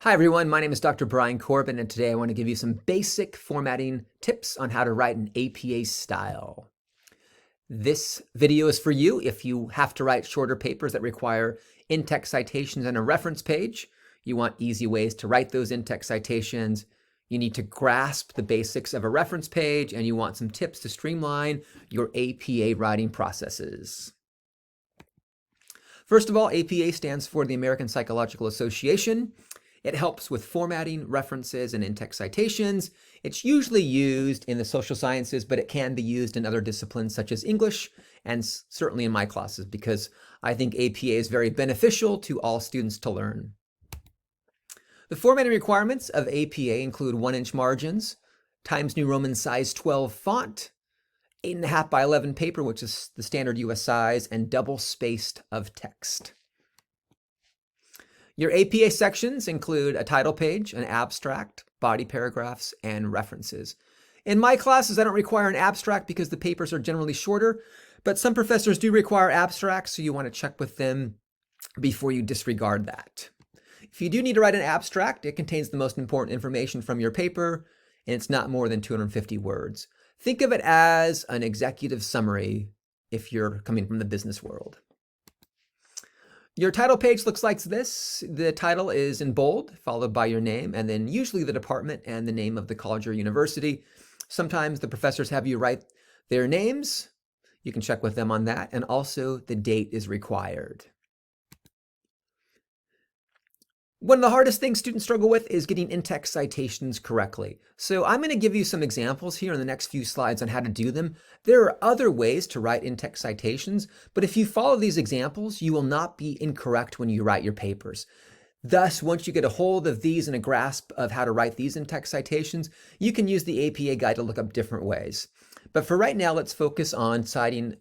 Hi everyone, my name is Dr. Brian Corbin, and today I want to give you some basic formatting tips on how to write an APA style. This video is for you if you have to write shorter papers that require in-text citations and a reference page. You want easy ways to write those in-text citations. You need to grasp the basics of a reference page, and you want some tips to streamline your APA writing processes. First of all, APA stands for the American Psychological Association. It helps with formatting, references, and in-text citations. It's usually used in the social sciences, but it can be used in other disciplines such as English, and certainly in my classes, because I think APA is very beneficial to all students to learn. The formatting requirements of APA include 1-inch margins, Times New Roman size 12 font, 8.5 by 11 paper, which is the standard US size, and double-spaced of text. Your APA sections include a title page, an abstract, body paragraphs, and references. In my classes, I don't require an abstract because the papers are generally shorter, but some professors do require abstracts, so you want to check with them before you disregard that. If you do need to write an abstract, it contains the most important information from your paper, and it's not more than 250 words. Think of it as an executive summary if you're coming from the business world. Your title page looks like this. The title is in bold, followed by your name, and then usually the department and the name of the college or university. Sometimes the professors have you write their names. You can check with them on that, and also the date is required. One of the hardest things students struggle with is getting in-text citations correctly. So I'm going to give you some examples here in the next few slides on how to do them. There are other ways to write in-text citations, but if you follow these examples, you will not be incorrect when you write your papers. Thus, once you get a hold of these and a grasp of how to write these in-text citations, you can use the APA guide to look up different ways. But for right now, let's focus on citing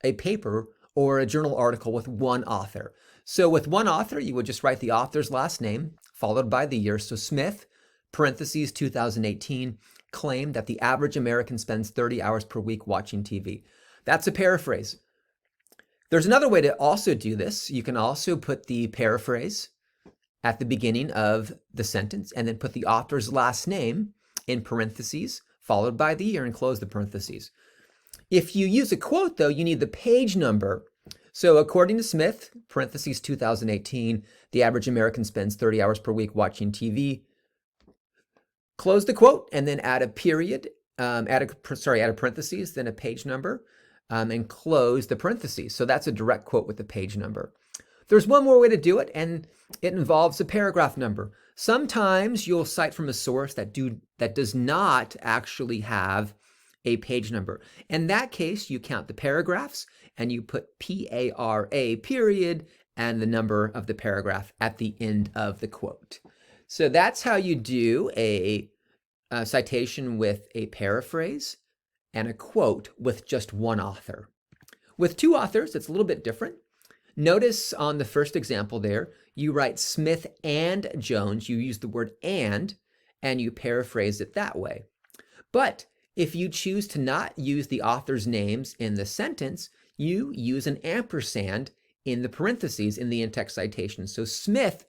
a paper or a journal article with one author. So with one author, you would just write the author's last name, followed by the year. So Smith, parentheses, 2018, claimed that the average American spends 30 hours per week watching TV. That's a paraphrase. There's another way to also do this. You can also put the paraphrase at the beginning of the sentence and then put the author's last name in parentheses, followed by the year, and close the parentheses. If you use a quote, though, you need the page number. So according to Smith, parentheses 2018, the average American spends 30 hours per week watching TV. Close the quote and then add a period, add a parentheses, then a page number, and close the parentheses. So that's a direct quote with the page number. There's one more way to do it, and it involves a paragraph number. Sometimes you'll cite from a source that does not actually have a page number. In that case, you count the paragraphs and you put PARA period and the number of the paragraph at the end of the quote. So that's how you do a citation with a paraphrase and a quote with just one author. With two authors, it's a little bit different. Notice on the first example there, you write Smith and Jones. You use the word and you paraphrase it that way. But if you choose to not use the author's names in the sentence, you use an ampersand in the parentheses in the in-text citation. So Smith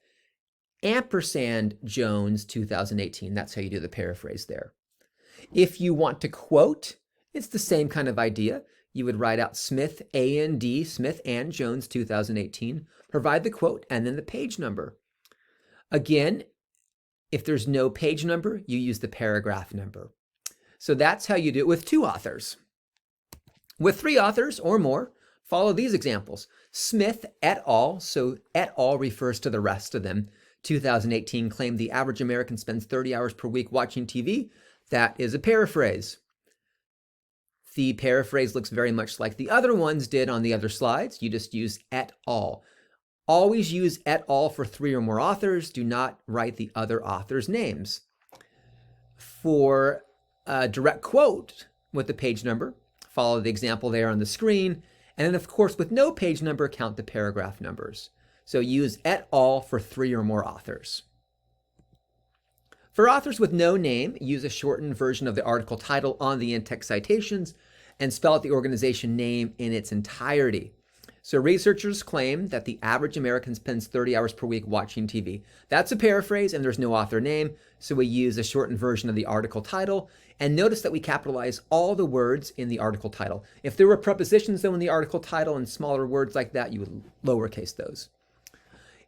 ampersand Jones 2018. That's how you do the paraphrase there. If you want to quote, it's the same kind of idea. You would write out Smith and Smith and Jones 2018, provide the quote, and then the page number. Again, if there's no page number, you use the paragraph number. So that's how you do it with two authors. With three authors or more, follow these examples. Smith et al., so et al. Refers to the rest of them. 2018 claimed the average American spends 30 hours per week watching TV. That is a paraphrase. The paraphrase looks very much like the other ones did on the other slides. You just use et al. Always use et al. For three or more authors. Do not write the other authors' names. For a direct quote with the page number, follow the example there on the screen, and then of course with no page number, count the paragraph numbers. So use et al. For three or more authors. For authors with no name, use a shortened version of the article title on the in-text citations and spell out the organization name in its entirety. So researchers claim that the average American spends 30 hours per week watching TV. That's a paraphrase and there's no author name, so we use a shortened version of the article title. And notice that we capitalize all the words in the article title. If there were prepositions though in the article title and smaller words like that, you would lowercase those.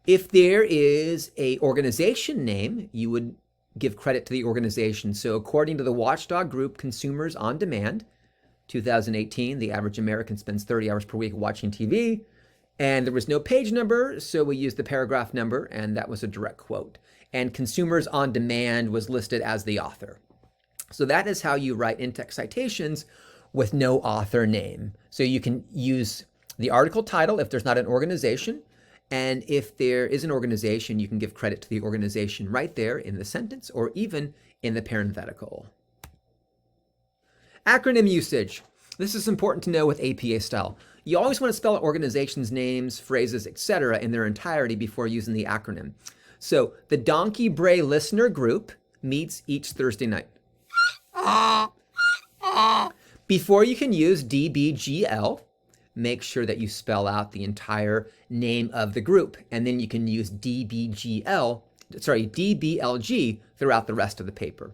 If there is a organization name, you would give credit to the organization. So according to the watchdog group Consumers on Demand, 2018, the average American spends 30 hours per week watching TV, and there was no page number, so we used the paragraph number, and that was a direct quote. And Consumers on Demand was listed as the author. So that is how you write in-text citations with no author name. So you can use the article title if there's not an organization, and if there is an organization, you can give credit to the organization right there in the sentence or even in the parenthetical. Acronym usage. This is important to know with APA style. You always want to spell out organizations' names, phrases, etc. in their entirety before using the acronym. So the Donkey Bray Listener Group meets each Thursday night. Before you can use DBGL, make sure that you spell out the entire name of the group, and then you can use DBLG throughout the rest of the paper.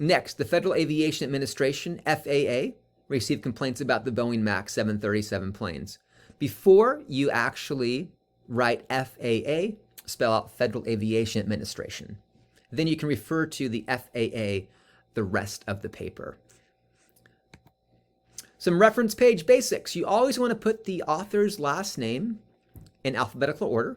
Next, the Federal Aviation Administration, FAA, received complaints about the Boeing MAX 737 planes. Before you actually write FAA, spell out Federal Aviation Administration. Then you can refer to the FAA the rest of the paper. Some reference page basics. You always want to put the author's last name in alphabetical order.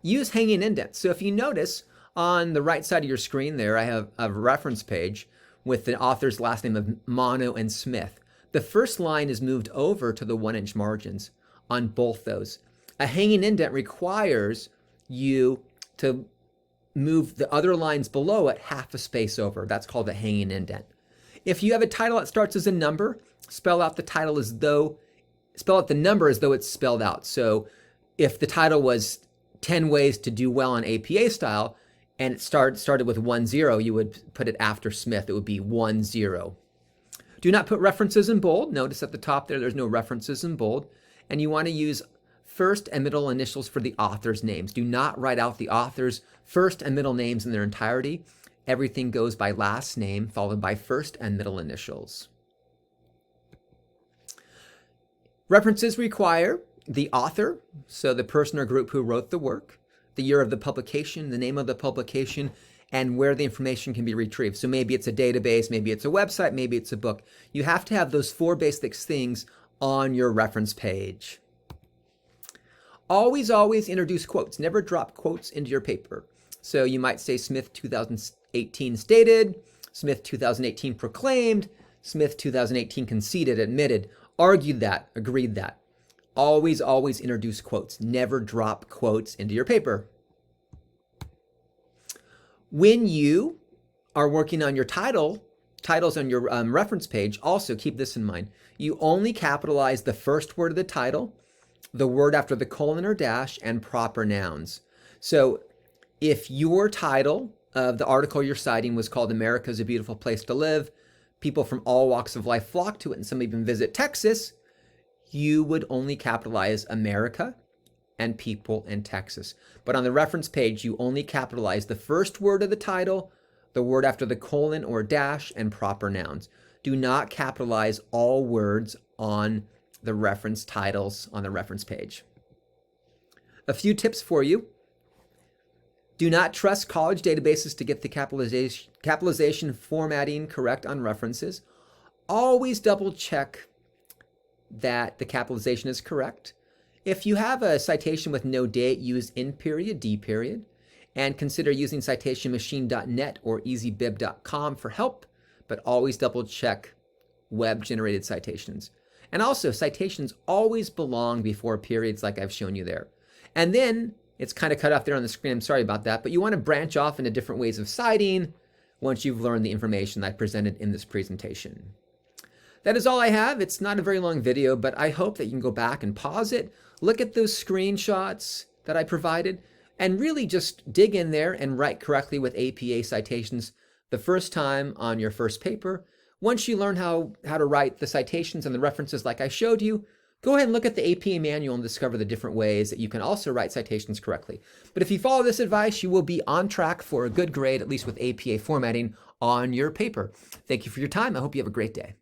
Use hanging indents. So if you notice on the right side of your screen there, I have a reference page with the author's last name of Mono and Smith. The first line is moved over to the 1-inch margins on both those. A hanging indent requires you to move the other lines below it half a space over. That's called a hanging indent. If you have a title that starts as a number, spell out the number as though it's spelled out. So if the title was 10 ways to do well on APA style, and it started with 10, you would put it after Smith. It would be 10. Do not put references in bold. Notice at the top there's no references in bold. And you want to use first and middle initials for the author's names. Do not write out the author's first and middle names in their entirety. Everything goes by last name followed by first and middle initials. References require the author, so the person or group who wrote the work, the year of the publication, the name of the publication, and where the information can be retrieved. So maybe it's a database, maybe it's a website, maybe it's a book. You have to have those 4 basic things on your reference page. Always introduce quotes. Never drop quotes into your paper. So you might say Smith 2018 stated, Smith 2018 proclaimed, Smith 2018 conceded, admitted, argued that, agreed that. Always introduce quotes. Never drop quotes into your paper. When you are working on your titles on your reference page, also keep this in mind. You only capitalize the first word of the title, the word after the colon or dash, and proper nouns. So if your title of the article you're citing was called America's a Beautiful Place to Live, people from all walks of life flock to it, and some even visit Texas, you would only capitalize America and people in Texas. But on the reference page, you only capitalize the first word of the title, the word after the colon or dash, and proper nouns. Do not capitalize all words on the reference titles on the reference page. A few tips for you. Do not trust college databases to get the capitalization formatting correct on references. Always double check that the capitalization is correct. If you have a citation with no date, use N period, D period, and consider using citationmachine.net or easybib.com for help, but always double check web-generated citations. And also, citations always belong before periods like I've shown you there. And then, it's kind of cut off there on the screen, I'm sorry about that, but you want to branch off into different ways of citing once you've learned the information I presented in this presentation. That is all I have. It's not a very long video, but I hope that you can go back and pause it, look at those screenshots that I provided, and really just dig in there and write correctly with APA citations the first time on your first paper. Once you learn how to write the citations and the references like I showed you, Go ahead and look at the APA manual and discover the different ways that you can also write citations correctly. But if you follow this advice, you will be on track for a good grade, at least with APA formatting on your paper. Thank you for your time. I hope you have a great day.